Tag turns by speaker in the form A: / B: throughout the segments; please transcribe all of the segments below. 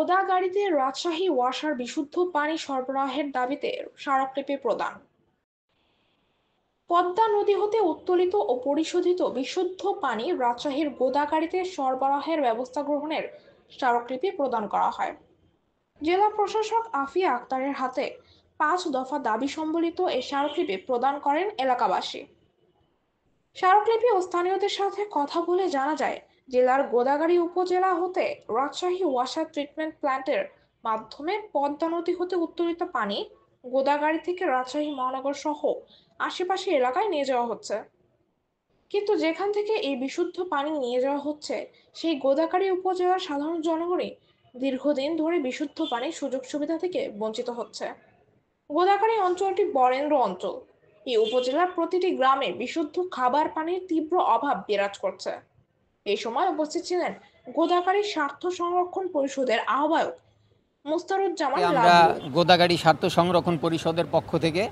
A: গোদাগাড়ীতে রাজশাহী ওয়াসার বিশুদ্ধ পানি সরবরাহের দাবিতে স্মারকলিপি প্রদান। পদ্মা নদী হতে উত্তোলিত ও পরিশোধিত বিশুদ্ধ পানি রাজশাহীর গোদাগাড়ীতে সরবরাহের ব্যবস্থা গ্রহণের স্মারকলিপি প্রদান করা হয়। জেলা প্রশাসক আফিয়া আক্তারের হাতে 5 দফা দাবি সম্বলিত এই স্মারকলিপি প্রদান করেন এলাকাবাসী। স্মারকলিপি ও স্থানীয়দের সাথে কথা বলে জানা যায়, জেলার গোদাগাড়ী উপজেলা হতে রাজশাহী ওয়াসার ট্রিটমেন্ট প্ল্যান্টের মাধ্যমে পদ্মা নদী হতে উত্তোলিত পানি গোদাগাড়ী থেকে রাজশাহী মহানগর সহ আশেপাশে এলাকায় নিয়ে যাওয়া হচ্ছে। কিন্তু যেখান থেকে এই বিশুদ্ধ পানি নিয়ে যাওয়া হচ্ছে, সেই গোদাগাড়ী উপজেলার সাধারণ জনগণই দীর্ঘদিন ধরে বিশুদ্ধ পানির সুযোগ সুবিধা থেকে বঞ্চিত হচ্ছে। গোদাগাড়ী অঞ্চলটি বরেন্দ্র অঞ্চল। এই উপজেলার প্রতিটি গ্রামে বিশুদ্ধ খাবার পানির তীব্র অভাব বিরাজ করছে। এই সময় উপস্থিত ছিলেন গোদাগাড়ী স্বার্থ সংরক্ষণ পরিষদের আহ্বায়ক মুস্তারুজ্জামান
B: আমরা
A: লাবলু।
B: গোদাগাড়ী স্বার্থ সংরক্ষণ পরিষদের পক্ষ থেকে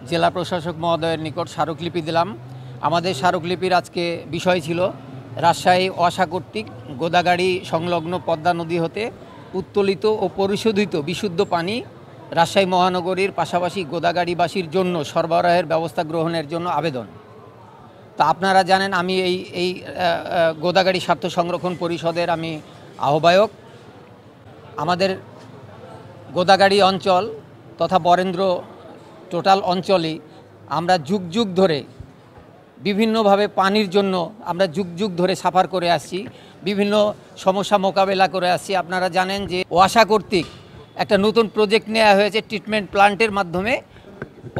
B: জেলা প্রশাসক মহোদয়ের নিকট স্মারকলিপি দিলাম। আমাদের স্মারকলিপির আজকে বিষয় ছিল রাজশাহী ওয়াসা কর্তৃক গোদাগাড়ী সংলগ্ন পদ্মা নদী হতে উত্তোলিত ও পরিশোধিত বিশুদ্ধ পানি রাজশাহী মহানগরীর পাশাপাশি গোদাগাড়ীবাসীর জন্য সরবরাহের ব্যবস্থা গ্রহণের জন্য আবেদন। তা আপনারা জানেন আমি এই গোদাগাড়ী স্বার্থ সংরক্ষণ পরিষদের আমি আহ্বায়ক। আমাদের গোদাগাড়ী অঞ্চল তথা বরেন্দ্র টোটাল অঞ্চলেই আমরা যুগ যুগ ধরে বিভিন্নভাবে পানির জন্য আমরা যুগ যুগ ধরে সাফার করে আসছি, বিভিন্ন সমস্যা মোকাবেলা করে আসছি। আপনারা জানেন যে ওয়াসা কর্তৃক একটা নতুন প্রজেক্ট নেওয়া হয়েছে ট্রিটমেন্ট প্ল্যান্টের মাধ্যমে,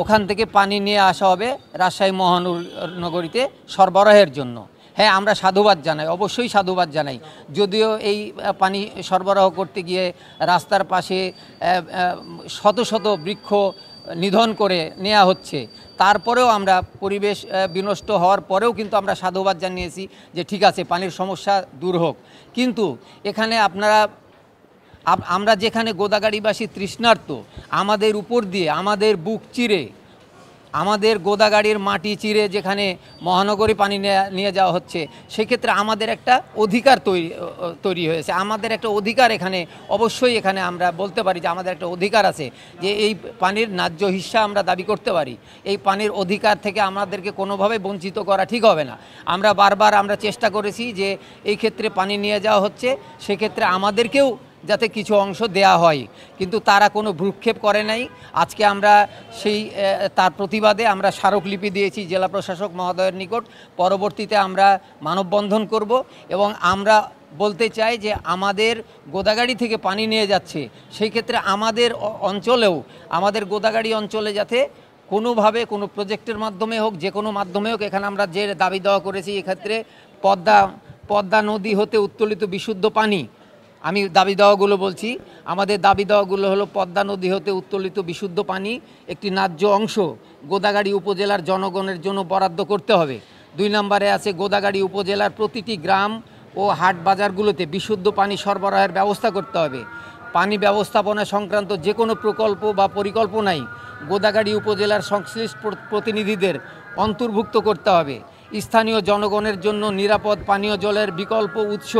B: ওখান থেকে পানি নিয়ে আসা হবে রাজশাহী মহানগরীতে সরবরাহের জন্য। হ্যাঁ, আমরা সাধুবাদ জানাই, অবশ্যই সাধুবাদ জানাই। যদিও এই পানি সরবরাহ করতে গিয়ে রাস্তার পাশে শত শত বৃক্ষ নিধন করে নেওয়া হচ্ছে, তারপরেও আমরা পরিবেশ বিনষ্ট হওয়ার পরেও কিন্তু আমরা সাধুবাদ জানিয়েছি যে ঠিক আছে, পানির সমস্যা দূর হোক। কিন্তু এখানে আমরা যেখানে গোদাগাড়ীবাসী তৃষ্ণার্ত, আমাদের উপর দিয়ে আমাদের বুক চিরে আমাদের গোদাগাড়ির মাটি চিরে যেখানে মহানগরী পানি নিয়ে যাওয়া হচ্ছে, সেক্ষেত্রে আমাদের একটা অধিকার তৈরি হয়েছে। আমাদের একটা অধিকার এখানে অবশ্যই এখানে আমরা বলতে পারি যে আমাদের একটা অধিকার আছে, যে এই পানির ন্যায্য হিস্সা আমরা দাবি করতে পারি। এই পানির অধিকার থেকে আমাদেরকে কোনোভাবে বঞ্চিত করা ঠিক হবে না। আমরা বারবার চেষ্টা করেছি যে এই ক্ষেত্রে পানি নিয়ে যাওয়া হচ্ছে, সেক্ষেত্রে আমাদেরকেও যাতে কিছু অংশ দেয়া হয়, কিন্তু তারা কোনো ভ্রুক্ষেপ করে নাই। আজকে আমরা তার প্রতিবাদে আমরা স্মারকলিপি দিয়েছি জেলা প্রশাসক মহোদয়ের নিকট। পরবর্তীতে আমরা মানববন্ধন করব এবং আমরা বলতে চাই যে আমাদের গোদাগাড়ী থেকে পানি নিয়ে যাচ্ছে, সেই ক্ষেত্রে আমাদের অঞ্চলেও, আমাদের গোদাগাড়ী অঞ্চলে যাতে কোনোভাবে কোনো প্রজেক্টের মাধ্যমে হোক, যে কোনো মাধ্যমে হোক, এখানে আমরা যে দাবি দেওয়া করেছি এক্ষেত্রে পদ্মা নদী হতে উত্তোলিত বিশুদ্ধ পানি, আমি দাবি দেওয়াগুলো বলছি। আমাদের দাবি দেওয়াগুলো হলো পদ্মা নদী হতে উত্তোলিত বিশুদ্ধ পানি একটি ন্যায্য অংশ গোদাগাড়ী উপজেলার জনগণের জন্য বরাদ্দ করতে হবে। 2 নম্বরে আছে গোদাগাড়ী উপজেলার প্রতিটি গ্রাম ও হাট বাজারগুলোতে বিশুদ্ধ পানি সরবরাহের ব্যবস্থা করতে হবে। পানি ব্যবস্থাপনা সংক্রান্ত যে কোনো প্রকল্প বা পরিকল্পনাই গোদাগাড়ী উপজেলার সংশ্লিষ্ট প্রতিনিধিদের অন্তর্ভুক্ত করতে হবে। স্থানীয় জনগণের জন্য নিরাপদ পানীয় জলের বিকল্প উৎস,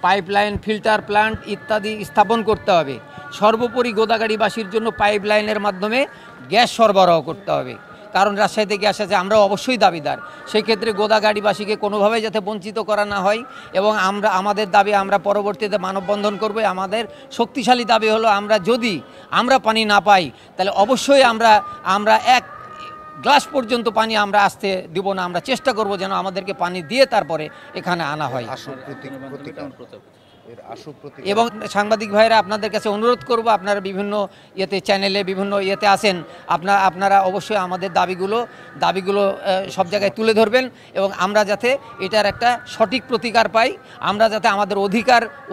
B: পাইপলাইন, ফিল্টার প্ল্যান্ট ইত্যাদি স্থাপন করতে হবে। সর্বোপরি গোদাগাড়ীবাসীর জন্য পাইপলাইনের মাধ্যমে গ্যাস সরবরাহ করতে হবে, কারণ রাজশাহী থেকে আসা যে আমরা অবশ্যই দাবিদার। সেই ক্ষেত্রে গোদাগাড়ীবাসীকে কোনোভাবেই যাতে বঞ্চিত করা না হয় এবং আমাদের দাবি আমরা পরবর্তীতে মানববন্ধন করব। আমাদের শক্তিশালী দাবি হলো আমরা পানি না পাই, তাহলে অবশ্যই আমরা এক গ্লাস পর্যন্ত পানি আমরা আসতে দিব না। আমরা চেষ্টা করব যেন আমাদেরকে পানি দিয়ে তারপরে এখানে আনা হয়। এবং সাংবাদিক ভাইরা আপনাদের কাছে অনুরোধ করব, আপনারা বিভিন্ন চ্যানেলে বিভিন্ন আসেন, আপনারা অবশ্যই আমাদের দাবিগুলো সব জায়গায় তুলে ধরবেন এবং আমরা যাতে এটার একটা সঠিক প্রতিকার পাই, আমরা যাতে আমাদের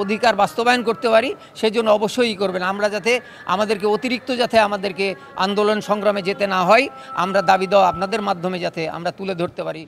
B: অধিকার বাস্তবায়ন করতে পারি, সেই জন্য অবশ্যই করবেন। আমরা যাতে আমাদেরকে অতিরিক্ত আন্দোলন সংগ্রামে যেতে না হয়, আমরা দাবি দেওয়া আপনাদের মাধ্যমে যাতে আমরা তুলে ধরতে পারি।